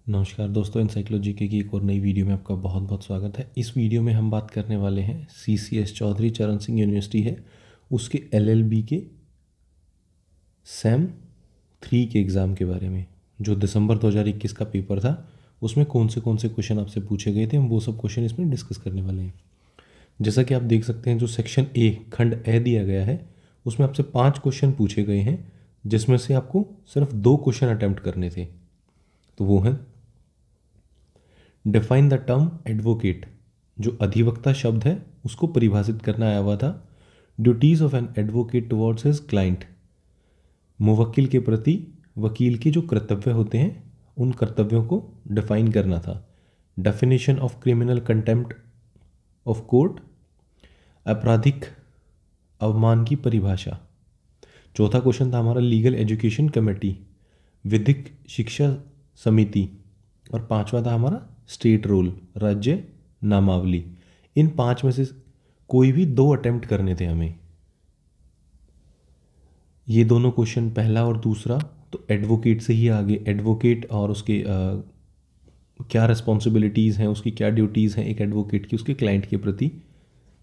नमस्कार दोस्तों, एनसाइक्लोजी की एक और नई वीडियो में आपका बहुत बहुत स्वागत है। इस वीडियो में हम बात करने वाले हैं सीसीएस चौधरी चरण सिंह यूनिवर्सिटी है उसके एलएलबी के सेम 3 के एग्ज़ाम के बारे में। जो दिसंबर 2021 का पेपर था उसमें कौन से क्वेश्चन आपसे पूछे गए थे, हम वो सब क्वेश्चन इसमें डिस्कस करने वाले हैं। जैसा कि आप देख सकते हैं, जो सेक्शन ए खंड ए दिया गया है उसमें आपसे 5 क्वेश्चन पूछे गए हैं, जिसमें से आपको सिर्फ 2 क्वेश्चन अटैम्प्ट करने थे। तो वो हैं डिफाइन द टर्म एडवोकेट, जो अधिवक्ता शब्द है उसको परिभाषित करना आया हुआ था। Duties of an advocate towards his client, मुवक्किल के प्रति वकील के जो कर्तव्य होते हैं उन कर्तव्यों को डिफाइन करना था। Definition of criminal contempt of court, आपराधिक अवमान की परिभाषा। चौथा क्वेश्चन था हमारा लीगल एजुकेशन कमेटी, विधिक शिक्षा समिति। और 5वां था हमारा स्टेट रोल, राज्य नामावली। इन 5 में से कोई भी 2 अटेम्प्ट करने थे हमें। ये दोनों क्वेश्चन, पहला और दूसरा, तो एडवोकेट से ही आगे, एडवोकेट और उसके क्या रिस्पॉन्सिबिलिटीज़ हैं, उसकी क्या ड्यूटीज़ हैं एक एडवोकेट की उसके क्लाइंट के प्रति,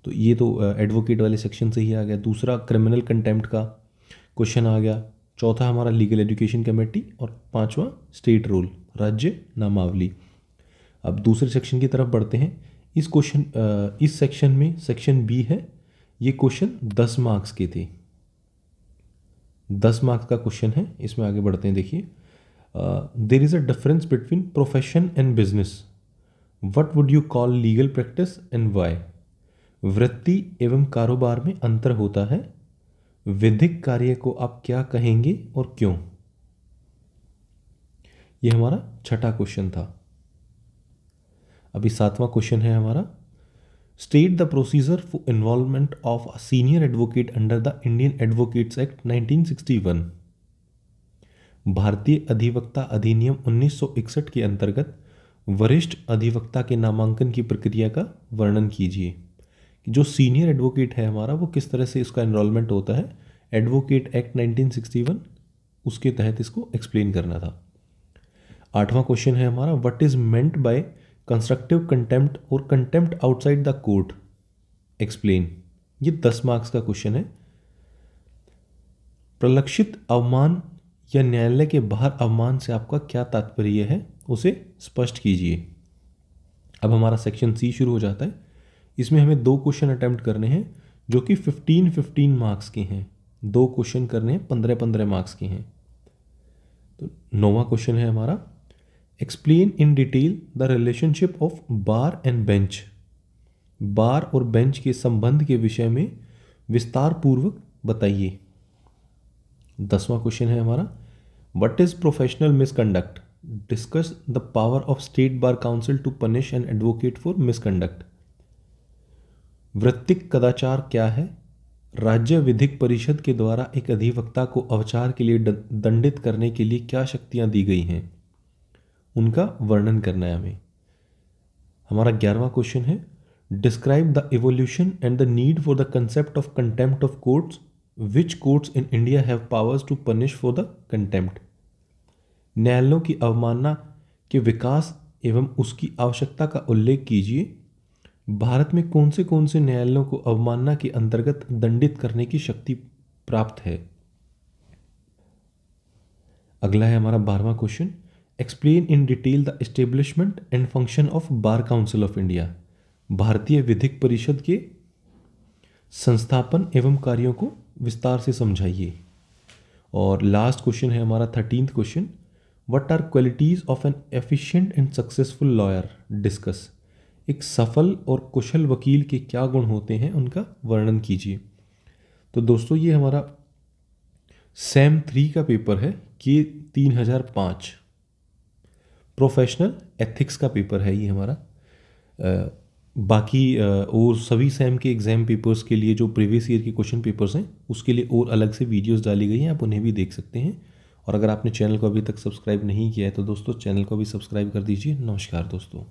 तो ये तो एडवोकेट वाले सेक्शन से ही आ गया। दूसरा क्रिमिनल कंटेम्प्ट का क्वेश्चन आ गया। चौथा हमारा लीगल एजुकेशन कमेटी और 5वां स्टेट रोल, राज्य नामावली। अब दूसरे सेक्शन की तरफ बढ़ते हैं। इस सेक्शन में सेक्शन बी है। ये क्वेश्चन 10 मार्क्स के थे, 10 मार्क्स का क्वेश्चन है। इसमें आगे बढ़ते हैं। देखिए, there is a difference between profession and business, what would you call legal practice and why. वृत्ति एवं कारोबार में अंतर होता है, विधिक कार्य को आप क्या कहेंगे और क्यों। ये हमारा छठा क्वेश्चन था। अभी 7वां क्वेश्चन है हमारा, state the procedure for involvement of a senior advocate under the Indian advocates act 1961। भारतीय अधिवक्ता अधिनियम 1961 के अंतर्गत वरिष्ठ अधिवक्ता के नामांकन की प्रक्रिया का वर्णन कीजिए। जो सीनियर एडवोकेट है हमारा, वो किस तरह से इसका एनरोलमेंट होता है। एडवोकेट एक्ट 1961 उसके तहत इसको एक्सप्लेन करना था। 8वां क्वेश्चन है हमारा, what is meant by constructive contempt और contempt outside the court, explain. ये 10 मार्क्स का क्वेश्चन है। प्रलक्षित अवमान या न्यायालय के बाहर अवमान से आपका क्या तात्पर्य है, उसे स्पष्ट कीजिए। अब हमारा सेक्शन सी शुरू हो जाता है। इसमें हमें 2 क्वेश्चन अटेम्प्ट करने हैं, जो कि 15-15 मार्क्स के हैं। 2 क्वेश्चन करने हैं, 15-15 मार्क्स के हैं। तो 9वां क्वेश्चन है हमारा, explain in detail the relationship of bar and bench. Bar और बेंच के संबंध के विषय में विस्तार पूर्वक बताइए। 10वां क्वेश्चन है हमारा, what is professional misconduct, discuss the power of state bar council to punish an advocate for misconduct. वृत्तिक कदाचार क्या है, राज्य विधिक परिषद के द्वारा एक अधिवक्ता को अवचार के लिए दंडित करने के लिए क्या शक्तियां दी गई हैं, उनका वर्णन करना है हमें। हमारा 11वां क्वेश्चन है, describe the evolution and the need for the concept of contempt of courts, which courts in India have powers to punish for the contempt. न्यायालयों की अवमानना के विकास एवं उसकी आवश्यकता का उल्लेख कीजिए। भारत में कौन से न्यायालयों को अवमानना के अंतर्गत दंडित करने की शक्ति प्राप्त है। अगला है हमारा 12वां question, explain in detail the establishment and function of bar council of India. भारतीय विधिक परिषद के संस्थापन एवं कार्यों को विस्तार से समझाइए। और लास्ट क्वेश्चन है हमारा 13th question, what are qualities of an efficient and successful lawyer, discuss. एक सफल और कुशल वकील के क्या गुण होते हैं, उनका वर्णन कीजिए। तो दोस्तों, ये हमारा सेम 3 का पेपर है कि 3005 प्रोफेशनल एथिक्स का पेपर है ये हमारा। बाकी और सभी सेम के एग्ज़ाम पेपर्स के लिए जो प्रीवियस ईयर के क्वेश्चन पेपर्स हैं उसके लिए और अलग से वीडियोस डाली गई हैं, आप उन्हें भी देख सकते हैं। और अगर आपने चैनल को अभी तक सब्सक्राइब नहीं किया है तो दोस्तों चैनल को भी सब्सक्राइब कर दीजिए। नमस्कार दोस्तों।